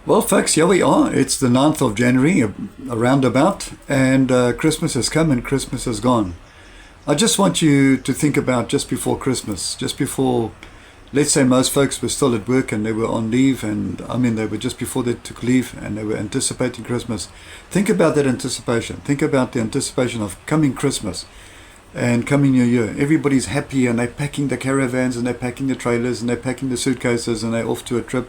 Well, folks, here we are. It's the 9th of January, around about, and Christmas has come and Christmas has gone. I just want you to think about just before Christmas, just before, let's say most folks were still at work and they were on leave, and I mean they were just before they took leave and they were anticipating Christmas. Think about that anticipation. Think about the anticipation of coming Christmas and coming New Year. Everybody's happy and they're packing the caravans and they're packing the trailers and they're packing the suitcases and they're off to a trip.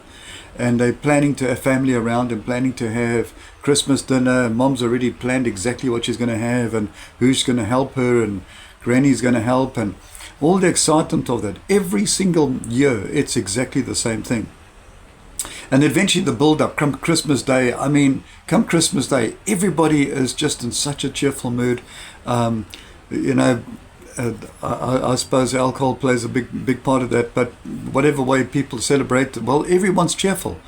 And they're planning to have family around and planning to have Christmas dinner. Mom's already planned exactly what she's going to have and who's going to help her, and Granny's going to help, and all the excitement of that. Every single year, it's exactly the same thing. And eventually the build-up, come Christmas Day, come Christmas Day, everybody is just in such a cheerful mood. I suppose alcohol plays a big part of that, but whatever way people celebrate, well, everyone's cheerful,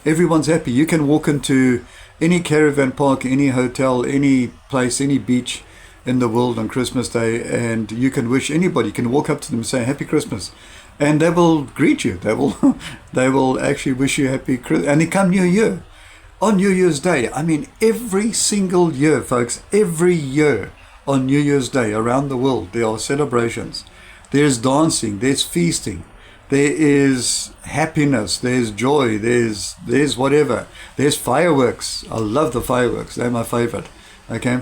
everyone's happy. You can walk into any caravan park, any hotel, any place, any beach in the world on Christmas Day, and you can wish anybody, you can walk up to them and say Happy Christmas, and they will greet you. They will they will actually wish you Happy Christmas. And they come New Year, on New Year's Day, every single year, folks, every year on New Year's Day around the world, there are celebrations. There's dancing, there's feasting, there is happiness, there's joy, there's whatever. There's fireworks. I love the fireworks. They're my favorite. Okay?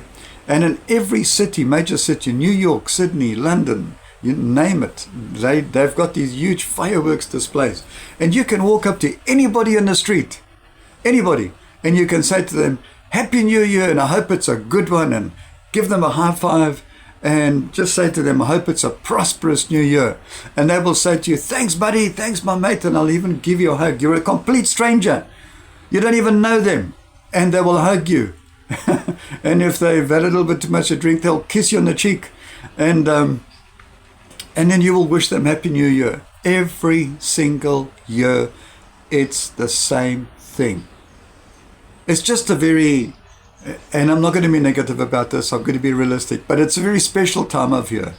And in every city, major city, New York, Sydney, London, you name it, they've got these huge fireworks displays. And you can walk up to anybody in the street, anybody, and you can say to them, Happy New Year, and I hope it's a good one, and give them a high five and just say to them, I hope it's a prosperous new year. And they will say to you, thanks, buddy, thanks, my mate, and I'll even give you a hug. You're a complete stranger. You don't even know them. And they will hug you. And if they've had a little bit too much to drink, they'll kiss you on the cheek. And then you will wish them Happy New Year. Every single year, it's the same thing. It's just and I'm not going to be negative about this, I'm going to be realistic, but it's a very special time of year.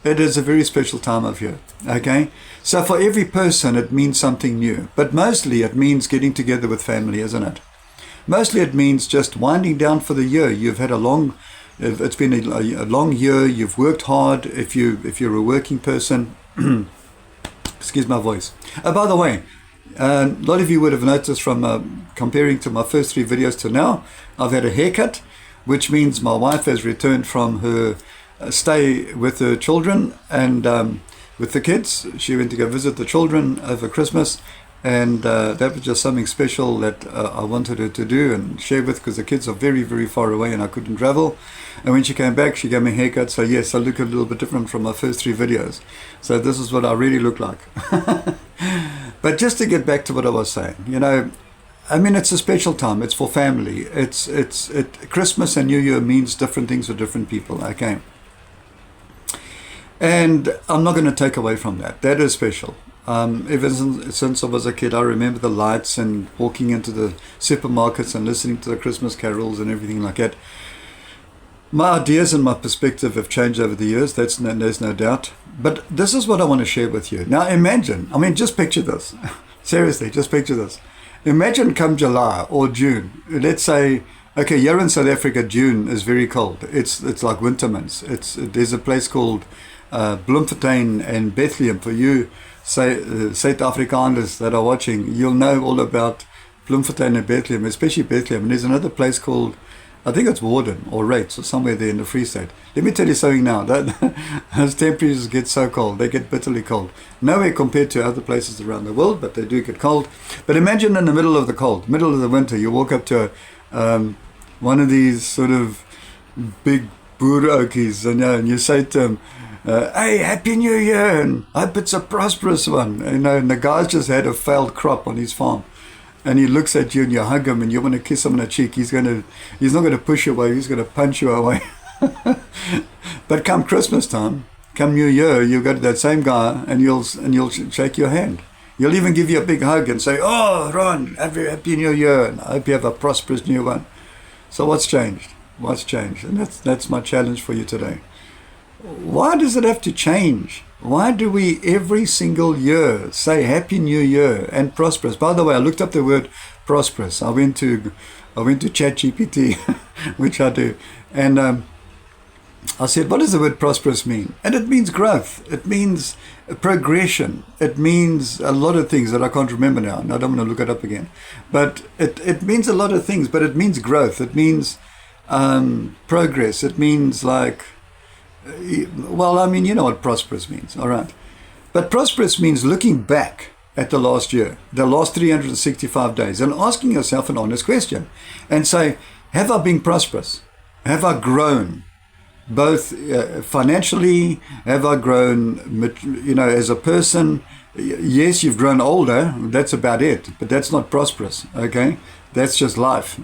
It is a very special time of year, okay? So for every person, it means something new, but mostly it means getting together with family, isn't it? Mostly it means just winding down for the year. You've had it's been a long year, you've worked hard, if you're a working person. Excuse my voice. By the way, a lot of you would have noticed from comparing to my first 3 videos to now, I've had a haircut, which means my wife has returned from her stay with her children and with the kids. She went to go visit the children over Christmas, and that was just something special that I wanted her to do and share with, because the kids are very, very far away and I couldn't travel. And when she came back, she gave me a haircut. So yes, I look a little bit different from my first 3 videos. So this is what I really look like. But just to get back to what I was saying, it's a special time. It's for family. Christmas and New Year means different things for different people. Okay. And I'm not going to take away from that. That is special. Ever since I was a kid, I remember the lights and walking into the supermarkets and listening to the Christmas carols and everything like that. My ideas and my perspective have changed over the years. There's no doubt. But this is what I want to share with you. Now imagine, just picture this. Seriously, just picture this. Imagine come July or June. Let's say, okay, here in South Africa, June is very cold. It's like winter months. There's a place called Bloemfontein and Bethlehem. For you, South Afrikaners that are watching, you'll know all about Bloemfontein and Bethlehem, especially Bethlehem. And there's another place called, I think it's Warden or Rates or somewhere there in the Free State. Let me tell you something now. Those temperatures get so cold. They get bitterly cold. Nowhere compared to other places around the world, but they do get cold. But imagine in the middle of the cold, middle of the winter, you walk up to one of these sort of big boerokies and you say to him, hey, Happy New Year, and I hope it's a prosperous one. And the guy's just had a failed crop on his farm. And he looks at you and you hug him and you want to kiss him on the cheek. He's not going to push you away. He's going to punch you away. But come Christmas time, come New Year, you go to that same guy and you'll shake your hand. You'll even give you a big hug and say, oh, Ron, happy New Year, and I hope you have a prosperous new one. So what's changed? What's changed? And that's my challenge for you today. Why does it have to change Why do we every single year say Happy New Year and prosperous? By the way, I looked up the word prosperous. I went to ChatGPT, which I do, and I said, what does the word prosperous mean? And it means growth. It means progression. It means a lot of things that I can't remember now. And I don't want to look it up again. But it means a lot of things, but it means growth. It means progress. It means like, well, I mean, you know what prosperous means, all right. But prosperous means looking back at the last year, the last 365 days, and asking yourself an honest question and say, have I been prosperous? Have I grown? Both financially, have I grown, you know, as a person? Yes, you've grown older, that's about it, but that's not prosperous, okay? That's just life.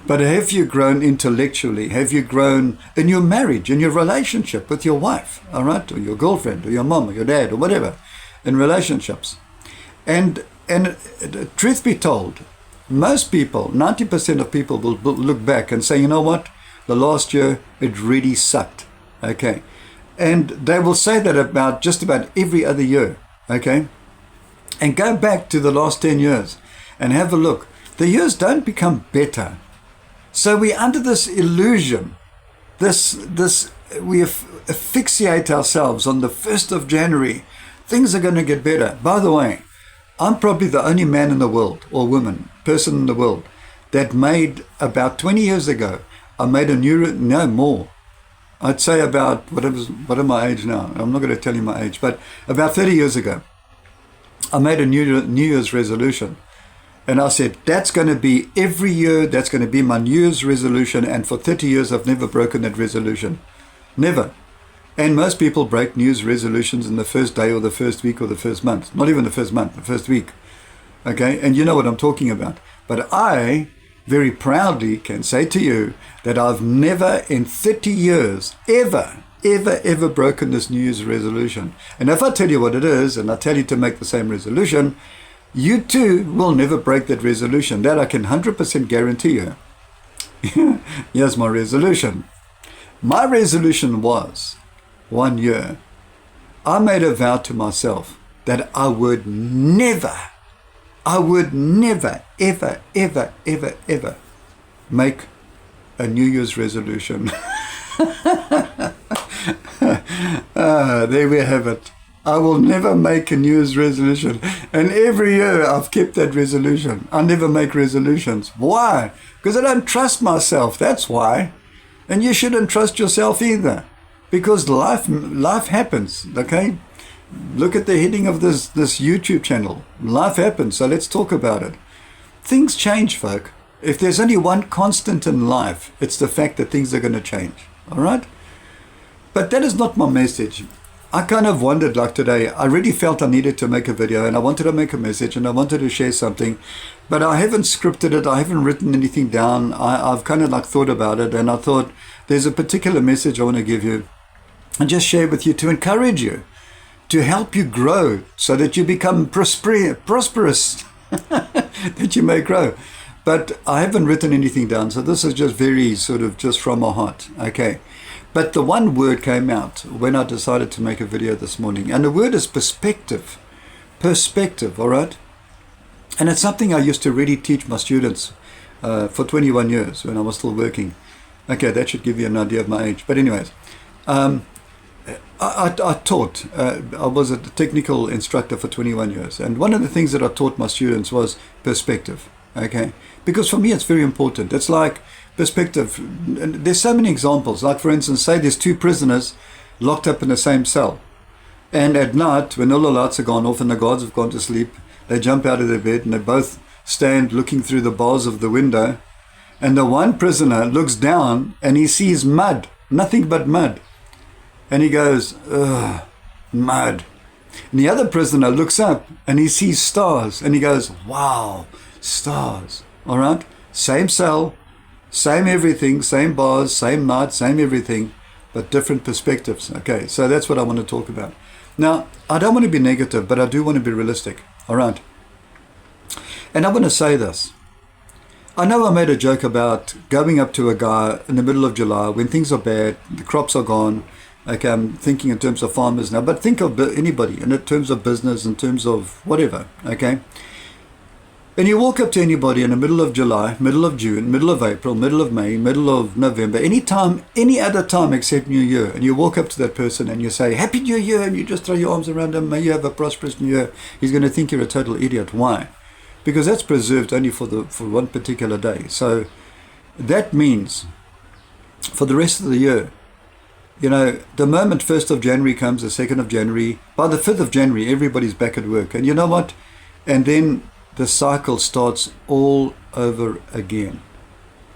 But have you grown intellectually? Have you grown in your marriage, in your relationship with your wife, all right, or your girlfriend, or your mom, or your dad, or whatever, in relationships? And truth be told, most people, 90% of people will look back and say, you know what? The last year, it really sucked, okay? And they will say that about just about every other year, okay? And go back to the last 10 years and have a look. The years don't become better. So we're under this illusion, we asphyxiate ourselves on the 1st of January. Things are going to get better. By the way, I'm probably the only man in the world, or woman, person in the world, that made about 20 years ago, I made a no more. I'd say about, what am my age now? I'm not going to tell you my age, but about 30 years ago, I made a New Year's resolution. And I said, that's going to be every year, that's going to be my New Year's resolution. And for 30 years, I've never broken that resolution. Never. And most people break New Year's resolutions in the first day or the first week or the first month. Not even the first month, the first week. Okay? And you know what I'm talking about. But I very proudly can say to you that I've never in 30 years ever broken this New Year's resolution. And if I tell you what it is, and I tell you to make the same resolution, you too will never break that resolution. That I can 100% guarantee you. Here's my resolution. My resolution was 1 year. I made a vow to myself that I would never, ever make a New Year's resolution. There we have it. I will never make a New Year's resolution. And every year I've kept that resolution. I never make resolutions. Why? Because I don't trust myself. That's why. And you shouldn't trust yourself either. Because life happens, okay? Look at the heading of this YouTube channel. Life happens, so let's talk about it. Things change, folk. If there's only one constant in life, it's the fact that things are going to change. All right? But that is not my message. I kind of wondered, like today, I really felt I needed to make a video and I wanted to make a message and I wanted to share something, but I haven't scripted it. I haven't written anything down. I've kind of like thought about it, and I thought there's a particular message I want to give you and just share with you to encourage you, to help you grow so that you become prosperous, that you may grow. But I haven't written anything down, so this is just very sort of just from my heart, okay? But the one word came out when I decided to make a video this morning, and the word is perspective. Perspective, all right? And it's something I used to really teach my students for 21 years when I was still working. Okay, that should give you an idea of my age. But anyways, I taught. I was a technical instructor for 21 years. And one of the things that I taught my students was perspective, okay? Because for me, it's very important. It's like perspective. And there's so many examples. Like, for instance, say there's two prisoners locked up in the same cell. And at night, when all the lights are gone off and the guards have gone to sleep, they jump out of their bed and they both stand looking through the bars of the window. And the one prisoner looks down and he sees mud, nothing but mud. And he goes, ugh, mud. And the other prisoner looks up and he sees stars and he goes, wow, stars. All right? Same cell, same everything, same bars, same night, same everything, but different perspectives. Okay, so that's what I want to talk about. Now, I don't want to be negative, but I do want to be realistic. All right? And I want to say this. I know I made a joke about going up to a guy in the middle of July when things are bad, the crops are gone, Okay, I'm thinking in terms of farmers now, but think of anybody in terms of business, in terms of whatever, okay? And you walk up to anybody in the middle of July, middle of June, middle of April, middle of May, middle of November, any time, any other time except New Year, and you walk up to that person and you say, Happy New Year, and you just throw your arms around him, may you have a prosperous New Year. He's going to think you're a total idiot. Why? Because that's preserved only for one particular day. So that means for the rest of the year, you know, the moment 1st of January comes, the 2nd of January, by the 5th of January, everybody's back at work. And you know what? And then the cycle starts all over again.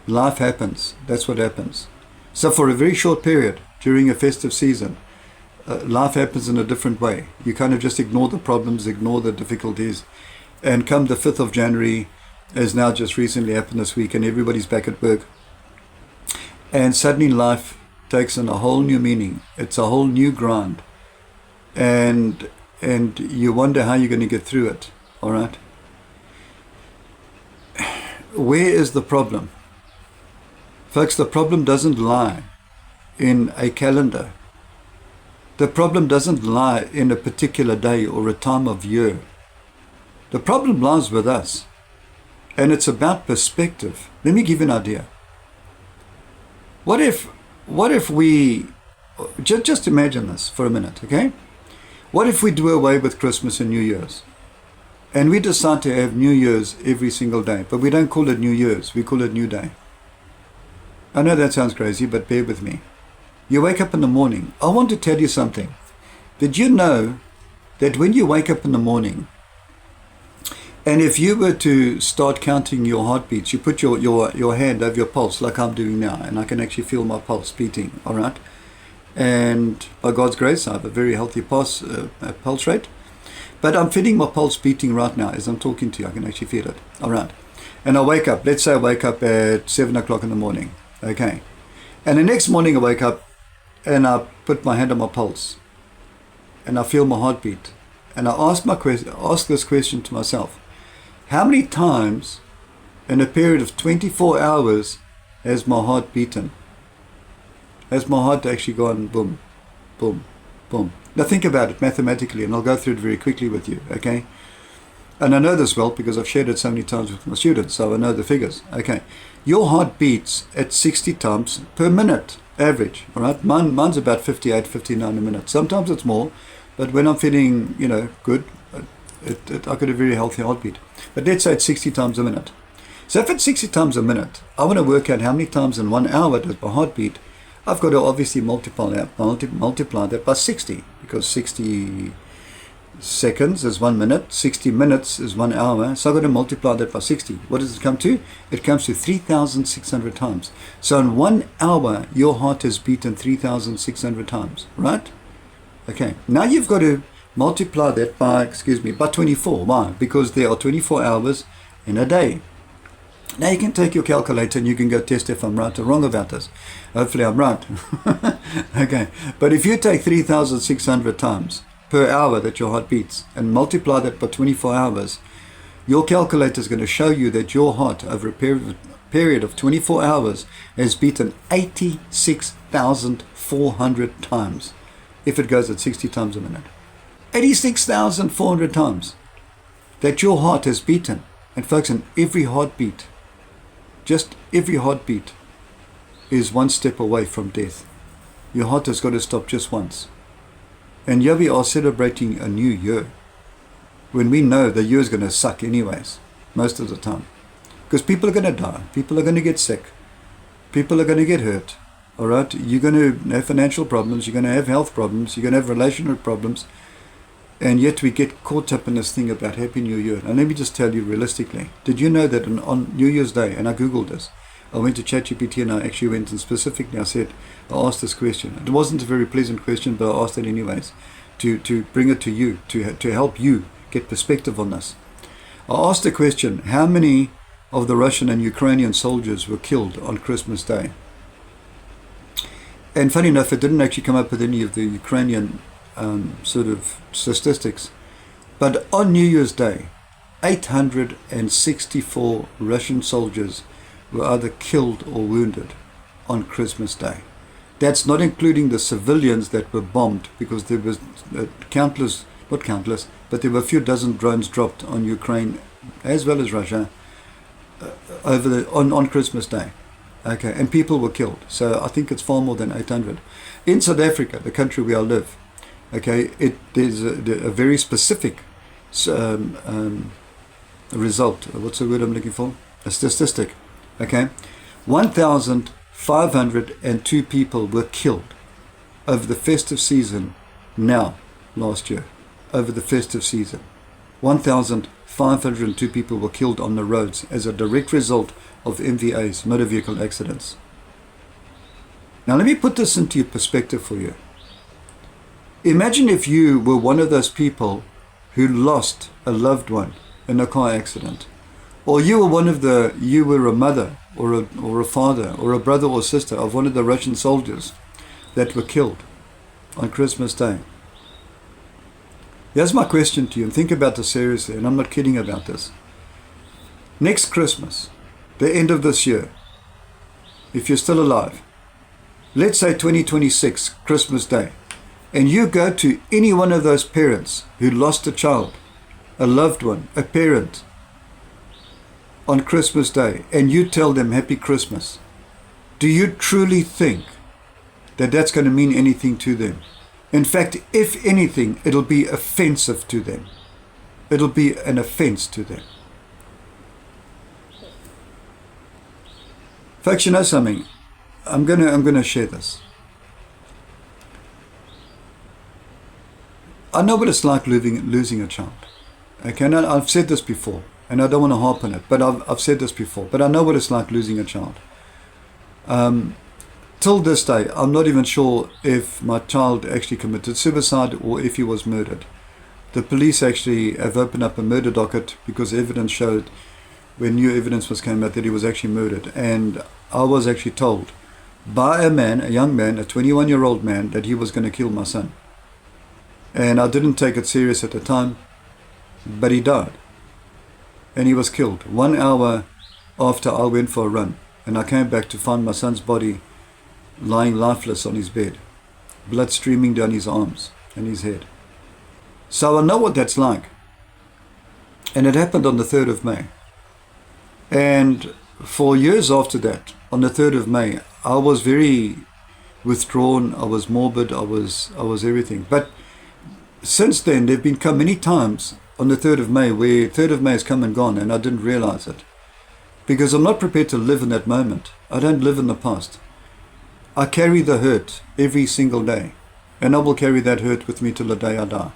Life happens. That's what happens. So for a very short period during a festive season, life happens in a different way. You kind of just ignore the problems, ignore the difficulties. And come the 5th of January, as now just recently happened this week, and everybody's back at work. And suddenly life takes on a whole new meaning. It's a whole new grind. And you wonder how you're going to get through it. All right? Where is the problem? Folks, the problem doesn't lie in a calendar. The problem doesn't lie in a particular day or a time of year. The problem lies with us. And it's about perspective. Let me give you an idea. What if we, just imagine this for a minute, okay? What if we do away with Christmas and New Year's? And we decide to have New Year's every single day, but we don't call it New Year's, we call it New Day. I know that sounds crazy, but bear with me. You wake up in the morning. I want to tell you something. Did you know that when you wake up in the morning, and if you were to start counting your heartbeats, you put your hand over your pulse like I'm doing now, and I can actually feel my pulse beating, all right? And by God's grace, I have a very healthy pulse rate. But I'm feeling my pulse beating right now as I'm talking to you. I can actually feel it, all right? And I wake up, let's say I wake up at 7 o'clock in the morning, okay? And the next morning I wake up and I put my hand on my pulse and I feel my heartbeat. And I ask this question to myself. How many times in a period of 24 hours has my heart beaten? Has my heart actually gone boom, boom, boom? Now think about it mathematically, and I'll go through it very quickly with you, okay? And I know this well because I've shared it so many times with my students, so I know the figures, okay? Your heart beats at 60 times per minute, average, all right? Mine's about 58, 59 a minute. Sometimes it's more, but when I'm feeling, you know, good, I got a very healthy heartbeat. But let's say it's 60 times a minute. So if it's 60 times a minute, I want to work out how many times in 1 hour does my heart beat. I've got to obviously multiply that by 60, because 60 seconds is 1 minute, 60 minutes is 1 hour, so I've got to multiply that by 60. What does it come to? It comes to 3,600 times. So in 1 hour, your heart has beaten 3,600 times, right? Okay, now you've got to multiply that by 24. Why? Because there are 24 hours in a day. Now you can take your calculator and you can go test if I'm right or wrong about this. Hopefully I'm right. Okay, but if you take 3,600 times per hour that your heart beats and multiply that by 24 hours, your calculator is going to show you that your heart over a period of 24 hours has beaten 86,400 times if it goes at 60 times a minute. 86,400 times that your heart has beaten. And folks, in every heartbeat, just every heartbeat is one step away from death. Your heart has got to stop just once. And here we are celebrating a new year when we know the year is going to suck anyways, most of the time. Because people are going to die, people are going to get sick, people are going to get hurt, all right? You're going to have financial problems, you're going to have health problems, you're going to have relational problems, and yet we get caught up in this thing about Happy New Year. And let me just tell you realistically, did you know that on New Year's Day, and I Googled this, I went to ChatGPT and I actually went and specifically I asked this question. It wasn't a very pleasant question, but I asked it anyways, to bring it to you, to help you get perspective on this. I asked the question, how many of the Russian and Ukrainian soldiers were killed on Christmas Day? And funny enough, it didn't actually come up with any of the Ukrainian sort of statistics, but on New Year's Day 864 Russian soldiers were either killed or wounded on Christmas Day. That's not including the civilians that were bombed, because there was countless, not countless, but there were a few dozen drones dropped on Ukraine as well as Russia on Christmas Day. Okay, and people were killed. So I think it's far more than 800. In South Africa, the country where I live, okay, there's a very specific result. What's the word I'm looking for? A statistic. Okay, 1,502 people were killed over the festive season last year, over the festive season. 1,502 people were killed on the roads as a direct result of MVAs, motor vehicle accidents. Now let me put this into perspective for you. Imagine if you were one of those people who lost a loved one in a car accident, or you were a mother or a father or a brother or sister of one of the Russian soldiers that were killed on Christmas Day. Here's my question to you, and think about this seriously, and I'm not kidding about this. Next Christmas, the end of this year, if you're still alive, let's say 2026, Christmas Day, and you go to any one of those parents who lost a child, a loved one, a parent, on Christmas Day, and you tell them Happy Christmas, do you truly think that that's going to mean anything to them? In fact, if anything, it'll be offensive to them. It'll be an offense to them. Folks, you know something? I'm gonna share this. I know what it's like losing a child. Okay, and I've said this before, and I don't want to harp on it, but I've said this before. But I know what it's like losing a child. Till this day, I'm not even sure if my child actually committed suicide or if he was murdered. The police actually have opened up a murder docket because evidence showed, when new evidence came out, that he was actually murdered. And I was actually told by a young man, a 21-year-old man, that he was going to kill my son. And I didn't take it serious at the time, but he died. And he was killed 1 hour after I went for a run. And I came back to find my son's body lying lifeless on his bed, blood streaming down his arms and his head. So I know what that's like. And it happened on the 3rd of May. And for years after that, on the 3rd of May, I was very withdrawn, I was morbid, I was everything. But since then, there have been come many times on the 3rd of May where 3rd of May has come and gone and I didn't realize it. Because I'm not prepared to live in that moment. I don't live in the past. I carry the hurt every single day, and I will carry that hurt with me till the day I die.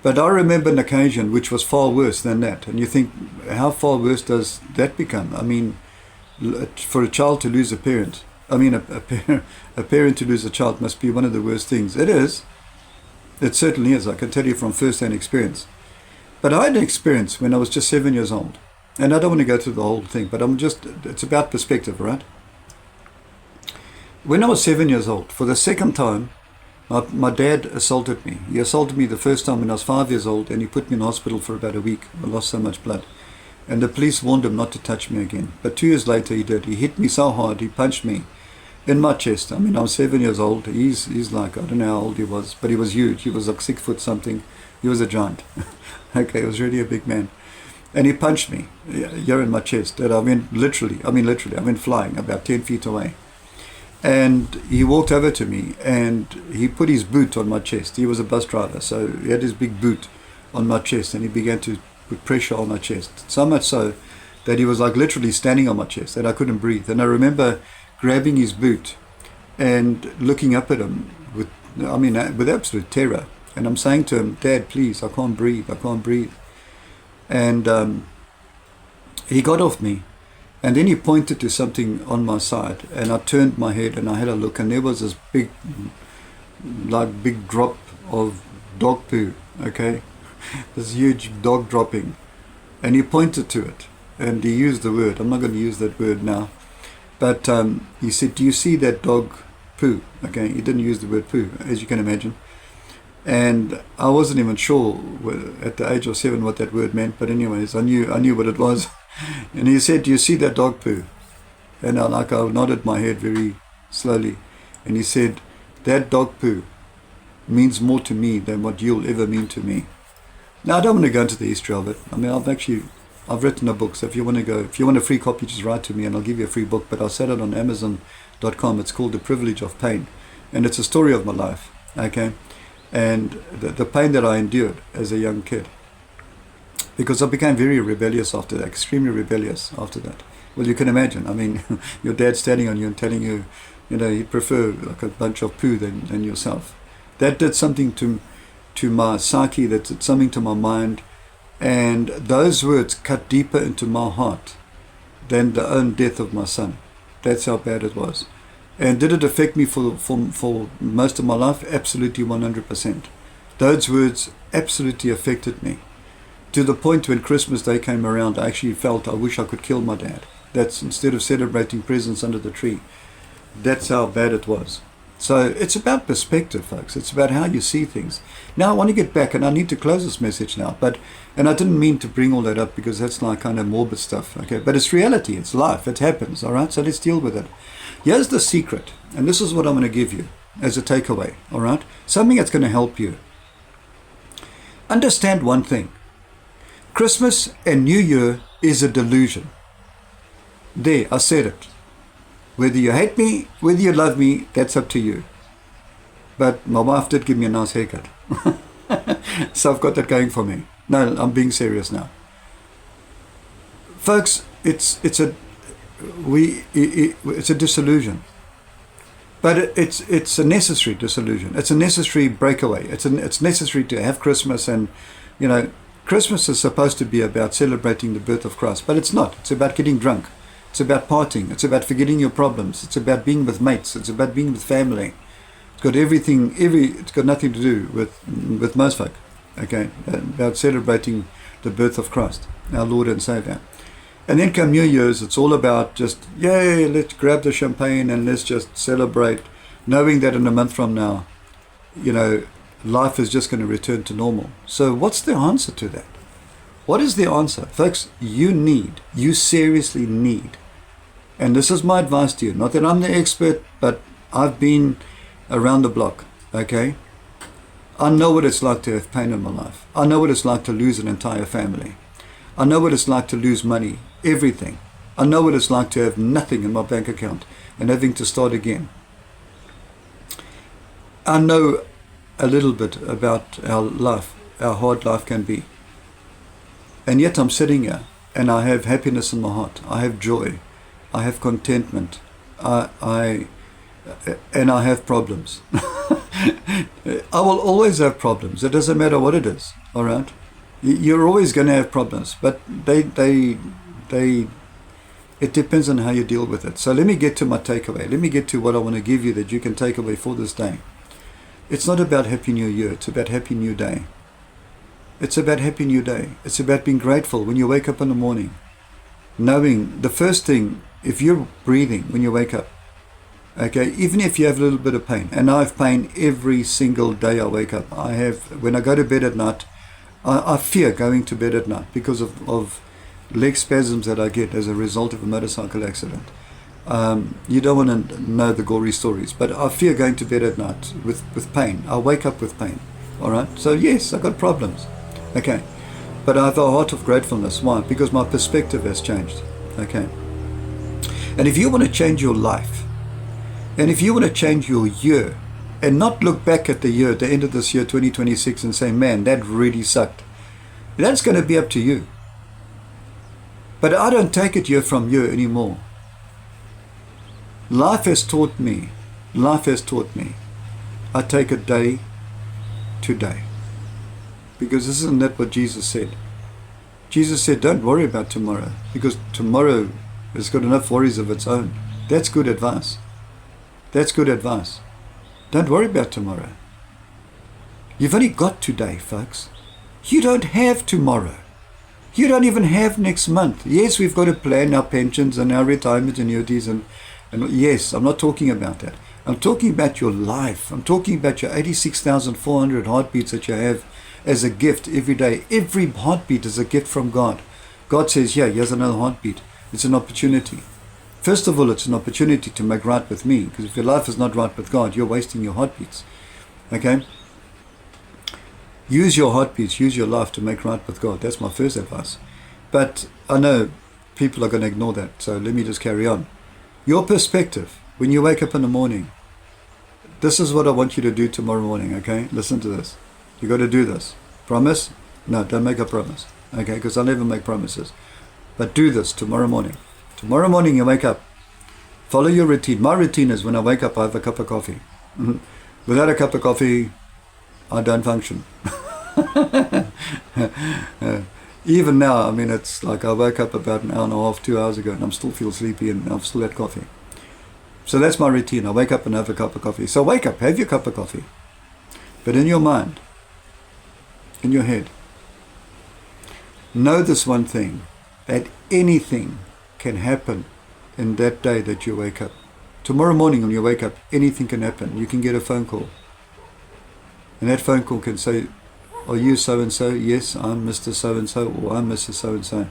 But I remember an occasion which was far worse than that, and you think, how far worse does that become? I mean, for a child to lose a parent, a parent to lose a child must be one of the worst things. It is. It certainly is. I can tell you from first-hand experience. But I had an experience when I was just 7 years old, and I don't want to go through the whole thing, but it's about perspective, right? When I was 7 years old, for the second time, my dad assaulted me. He assaulted me the first time when I was 5 years old, and he put me in hospital for about a week. I lost so much blood. And the police warned him not to touch me again. But 2 years later he did. He hit me so hard, he punched me in my chest. I mean, I was 7 years old. He's like, I don't know how old he was, but he was huge. He was like 6 foot something. He was a giant. Okay, he was really a big man. And he punched me here in my chest. And I went flying about 10 feet away. And he walked over to me and he put his boot on my chest. He was a bus driver, so he had his big boot on my chest, and he began to put pressure on my chest. So much so that he was like literally standing on my chest and I couldn't breathe. And I remember grabbing his boot and looking up at him with absolute terror. And I'm saying to him, Dad, please, I can't breathe. And he got off me. And then he pointed to something on my side, and I turned my head and I had a look, and there was this big drop of dog poo, okay? This huge dog dropping. And he pointed to it, and he used the word, I'm not going to use that word now, but he said, do you see that dog poo? Okay, he didn't use the word poo, as you can imagine. And I wasn't even sure at the age of 7 what that word meant, but anyways, I knew what it was. And he said, do you see that dog poo? And I nodded my head very slowly. And he said, that dog poo means more to me than what you'll ever mean to me. Now, I don't want to go into the history of it. I mean, I've written a book, so if you want a free copy, just write to me and I'll give you a free book. But I'll sell it on Amazon.com. It's called The Privilege of Pain. And it's a story of my life, okay? And the pain that I endured as a young kid. Because I became very rebellious after that, extremely rebellious after that. Well, you can imagine. I mean, your dad standing on you and telling you, he'd prefer like a bunch of poo than yourself. That did something to my psyche, that did something to my mind. And those words cut deeper into my heart than the own death of my son. That's how bad it was. And did it affect me for most of my life? Absolutely 100%. Those words absolutely affected me. To the point when Christmas Day came around, I actually felt I wish I could kill my dad. That's instead of celebrating presents under the tree. That's how bad it was. So it's about perspective, folks. It's about how you see things. Now I want to get back, and I need to close this message now. And I didn't mean to bring all that up because that's like kind of morbid stuff. Okay, but it's reality. It's life. It happens. All right. So let's deal with it. Here's the secret, and this is what I'm going to give you as a takeaway. All right. Something that's going to help you. Understand one thing. Christmas and New Year is a delusion. There, I said it. Whether you hate me, whether you love me, that's up to you. But my wife did give me a nice haircut. So I've got that going for me. No, I'm being serious now. Folks, it's a disillusion. But it's a necessary disillusion. It's a necessary breakaway. It's necessary to have Christmas, and Christmas is supposed to be about celebrating the birth of Christ, but it's not. It's about getting drunk. It's about partying. It's about forgetting your problems. It's about being with mates. It's about being with family. It's got everything. It's got nothing to do with most folk. Okay, about celebrating the birth of Christ, our Lord and Savior. And then come New Year's. It's all about just yay. Let's grab the champagne and let's just celebrate, knowing that in a month from now, life is just going to return to normal. So what's the answer to that? What is the answer? Folks, you seriously need, and this is my advice to you, not that I'm the expert, but I've been around the block, okay? I know what it's like to have pain in my life. I know what it's like to lose an entire family. I know what it's like to lose money, everything. I know what it's like to have nothing in my bank account and having to start again. I know a little bit about our life, how hard life can be. And yet I'm sitting here and I have happiness in my heart. I have joy. I have contentment. I have problems. I will always have problems. It doesn't matter what it is. All right. You're always going to have problems, but it depends on how you deal with it. So let me get to my takeaway. Let me get to what I want to give you that you can take away for this day. It's not about Happy New Year. It's about Happy New Day. It's about Happy New Day. It's about being grateful when you wake up in the morning. Knowing the first thing, if you're breathing when you wake up, okay, even if you have a little bit of pain, and I have pain every single day I wake up. When I go to bed at night, I fear going to bed at night because of leg spasms that I get as a result of a motorcycle accident. You don't want to know the gory stories, but I fear going to bed at night with pain. I wake up with pain. All right. So yes, I've got problems. Okay. But I have a heart of gratefulness. Why? Because my perspective has changed. Okay. And if you want to change your life, and if you want to change your year, and not look back at the year, the end of this year, 2026, and say, man, that really sucked. That's going to be up to you. But I don't take it year from year anymore. Life has taught me. I take it day to day. Because isn't that what Jesus said? Jesus said, don't worry about tomorrow, because tomorrow has got enough worries of its own. That's good advice. Don't worry about tomorrow. You've only got today, folks. You don't have tomorrow. You don't even have next month. Yes, we've got to plan our pensions and our retirement annuities, and yes, I'm not talking about that. I'm talking about your life. I'm talking about your 86,400 heartbeats that you have as a gift every day. Every heartbeat is a gift from God. God says, yeah, here's another heartbeat. It's an opportunity. First of all, it's an opportunity to make right with me, because if your life is not right with God, you're wasting your heartbeats. Okay? Use your heartbeats, use your life to make right with God. That's my first advice. But I know people are going to ignore that, so let me just carry on. Your perspective, when you wake up in the morning, this is what I want you to do tomorrow morning, okay? Listen to this. You got to do this. Promise? No, don't make a promise, okay? Because I never make promises. But do this tomorrow morning. Tomorrow morning you wake up. Follow your routine. My routine is when I wake up, I have a cup of coffee. Without a cup of coffee, I don't function. Even now, I mean, it's like I woke up about an hour and a half, 2 hours ago, and I'm still feel sleepy, and I've still had coffee. So that's my routine. I wake up and have a cup of coffee. So wake up, have your cup of coffee. But in your mind, in your head, know this one thing, that anything can happen in that day that you wake up. Tomorrow morning when you wake up, anything can happen. You can get a phone call. And that phone call can say, are you so-and-so? Yes, I'm Mr. So-and-so, or I'm Mrs. So-and-so.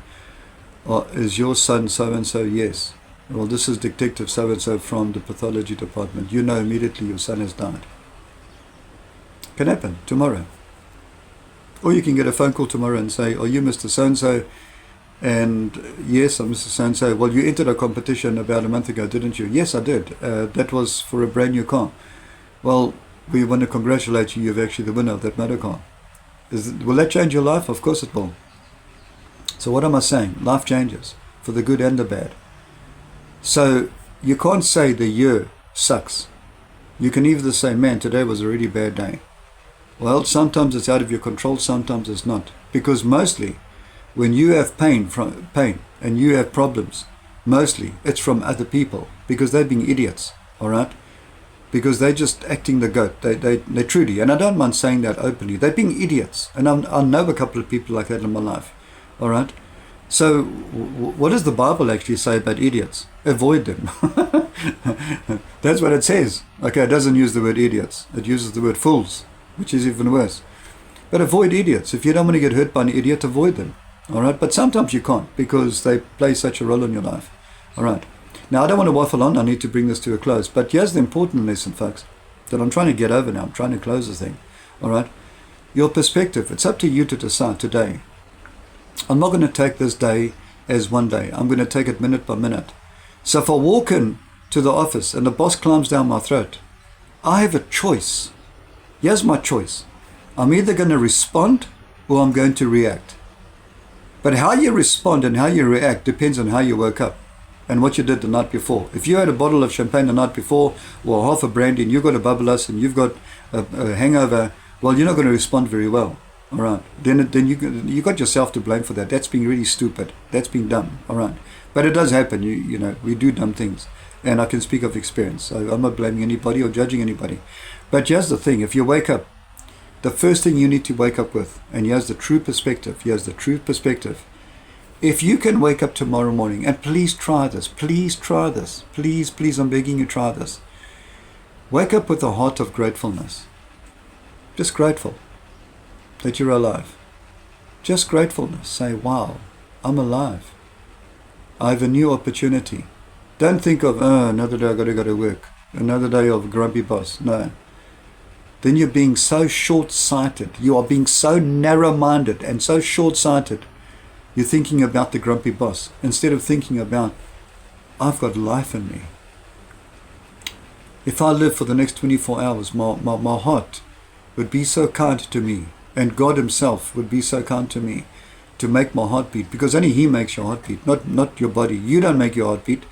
Or is your son so-and-so? Yes. Well, this is Detective so-and-so from the pathology department. You know immediately your son has died. Can happen tomorrow. Or you can get a phone call tomorrow and say, are you Mr. So-and-so? And yes, I'm Mr. So-and-so. Well, you entered a competition about a month ago, didn't you? Yes, I did. That was for a brand new car. Well, we want to congratulate you. You're actually the winner of that motor car. Will that change your life? Of course it will. So what am I saying? Life changes for the good and the bad. So you can't say the year sucks. You can either say, man, today was a really bad day. Well, sometimes it's out of your control, sometimes it's not. Because mostly, when you have pain and you have problems, mostly it's from other people, because they're being idiots, all right? Because they're just acting the goat. They truly, and I don't mind saying that openly, they're being idiots. And I know a couple of people like that in my life, all right? So what does the Bible actually say about idiots? Avoid them. That's what it says. Okay, it doesn't use the word idiots. It uses the word fools, which is even worse. But avoid idiots. If you don't want to get hurt by an idiot, avoid them. All right? But sometimes you can't, because they play such a role in your life. All right? Now, I don't want to waffle on. I need to bring this to a close. But here's the important lesson, folks, that I'm trying to get over now. I'm trying to close this thing. All right? Your perspective. It's up to you to decide today. I'm not going to take this day as one day. I'm going to take it minute by minute. So if I walk in to the office and the boss climbs down my throat, I have a choice. Here's my choice. I'm either going to respond or I'm going to react. But how you respond and how you react depends on how you woke up and what you did the night before. If you had a bottle of champagne the night before, or half a brandy, and you've got a bubbleless and you've got a hangover, well, you're not going to respond very well. All right. Then you got yourself to blame for that. That's being really stupid. That's being dumb. All right. But it does happen. You know, we do dumb things. And I can speak of experience. So I'm not blaming anybody or judging anybody. But here's the thing. If you wake up, the first thing you need to wake up with, and here's the true perspective. Here's the true perspective. If you can wake up tomorrow morning, and please try this. Please try this. Please, please, I'm begging you, try this. Wake up with a heart of gratefulness. Just grateful that you're alive. Just gratefulness. Say, wow, I'm alive. I have a new opportunity. Don't think of, another day I got to go to work. Another day of a grumpy boss. No. Then you're being so short-sighted. You are being so narrow-minded and so short-sighted. You're thinking about the grumpy boss instead of thinking about, I've got life in me. If I live for the next 24 hours, my heart would be so kind to me, and God himself would be so kind to me to make my heart beat, because only he makes your heart beat, not your body. You don't make your heart beat.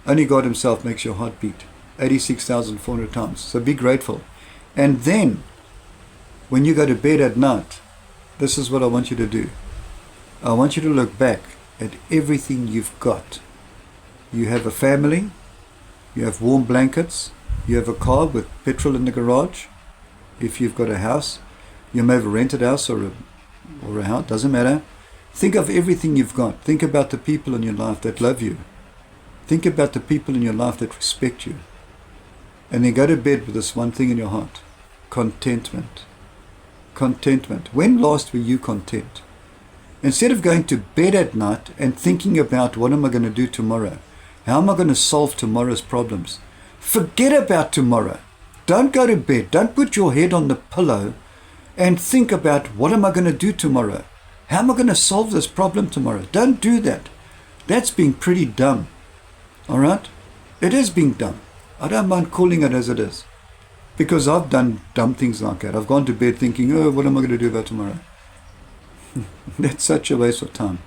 Only God himself makes your heart beat 86,400 times. So be grateful. And then when you go to bed at night, this is what I want you to do. I want you to look back at everything you've got. You have a family, you have warm blankets, you have a car with petrol in the garage. If you've got a house, you may have a rented house or a house, doesn't matter. Think of everything you've got. Think about the people in your life that love you. Think about the people in your life that respect you. And then go to bed with this one thing in your heart. Contentment. Contentment. When last were you content? Instead of going to bed at night and thinking about what am I going to do tomorrow, How am I going to solve tomorrow's problems? Forget about tomorrow. Don't go to bed. Don't put your head on the pillow and think about, what am I going to do tomorrow? How am I going to solve this problem tomorrow? Don't do that. That's being pretty dumb. All right? It is being dumb. I don't mind calling it as it is. Because I've done dumb things like that. I've gone to bed thinking, oh, what am I going to do about tomorrow? That's such a waste of time.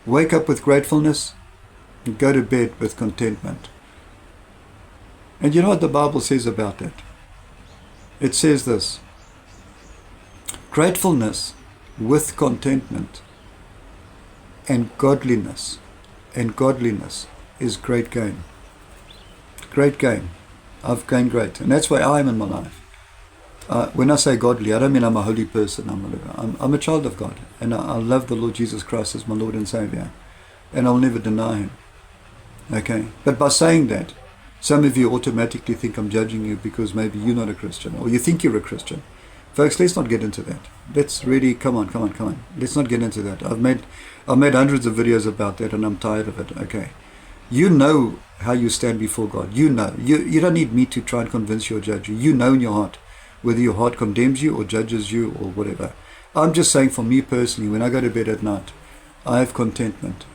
Wake up with gratefulness and go to bed with contentment. And you know what the Bible says about that? It says this: gratefulness with contentment and godliness is great gain. Great gain. I've gained great. And that's where I am in my life. When I say godly, I don't mean I'm a holy person. I'm a child of God. And I love the Lord Jesus Christ as my Lord and Savior. And I'll never deny Him. Okay? But by saying that, some of you automatically think I'm judging you because maybe you're not a Christian, or you think you're a Christian. Folks, let's not get into that. Let's really, come on. Let's not get into that. I've made hundreds of videos about that, and I'm tired of it. Okay? You know how you stand before God. You know. You don't need me to try and convince you or judge you. You know in your heart whether your heart condemns you or judges you or whatever. I'm just saying, for me personally, when I go to bed at night, I have contentment.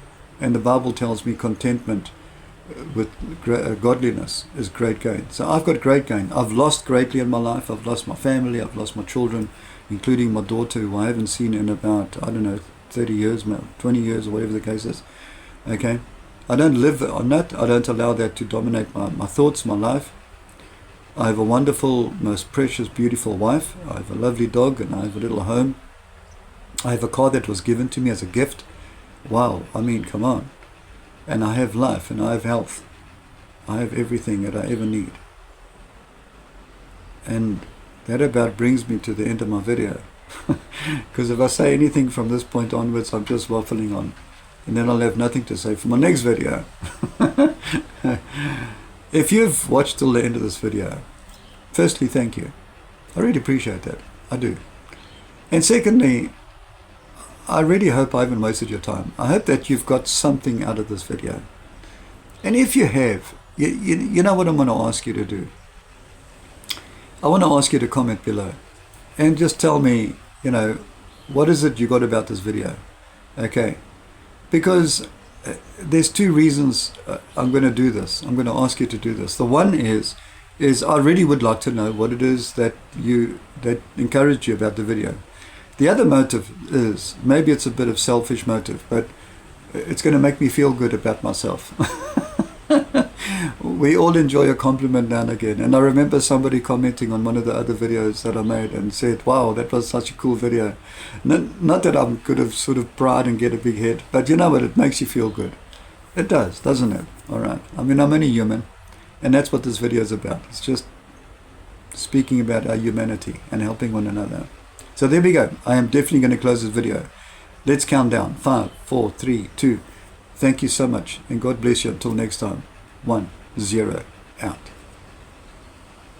And the Bible tells me contentment with godliness is great gain. So I've got great gain. I've lost greatly in my life. I've lost my family. I've lost my children, including my daughter, who I haven't seen in about, 30 years, 20 years, or whatever the case is. Okay? I don't live on that. I don't allow that to dominate my thoughts, my life. I have a wonderful, most precious, beautiful wife. I have a lovely dog, and I have a little home. I have a car that was given to me as a gift. Wow, come on. And I have life, and I have health. I have everything that I ever need. And that about brings me to the end of my video. Because if I say anything from this point onwards, I'm just waffling on. And then I'll have nothing to say for my next video. If you've watched till the end of this video, firstly, thank you. I really appreciate that. I do. And secondly, I really hope I haven't wasted your time. I hope that you've got something out of this video. And if you have, you know what I'm going to ask you to do? I want to ask you to comment below and just tell me, what is it you got about this video? Okay? Because there's two reasons I'm going to do this. I'm going to ask you to do this. The one is I really would like to know what it is that encouraged you about the video. The other motive is, maybe it's a bit of selfish motive, but it's going to make me feel good about myself. We all enjoy a compliment now and again. And I remember somebody commenting on one of the other videos that I made and said, wow, that was such a cool video. Not that I'm good of sort of pride and get a big head, but you know what, it makes you feel good. It does, doesn't it? All right. I'm only human, and that's what this video is about. It's just speaking about our humanity and helping one another. So there we go. I am definitely going to close this video. Let's count down. 5, 4, 3, 2. Thank you so much, and God bless you until next time. 1, 0, out.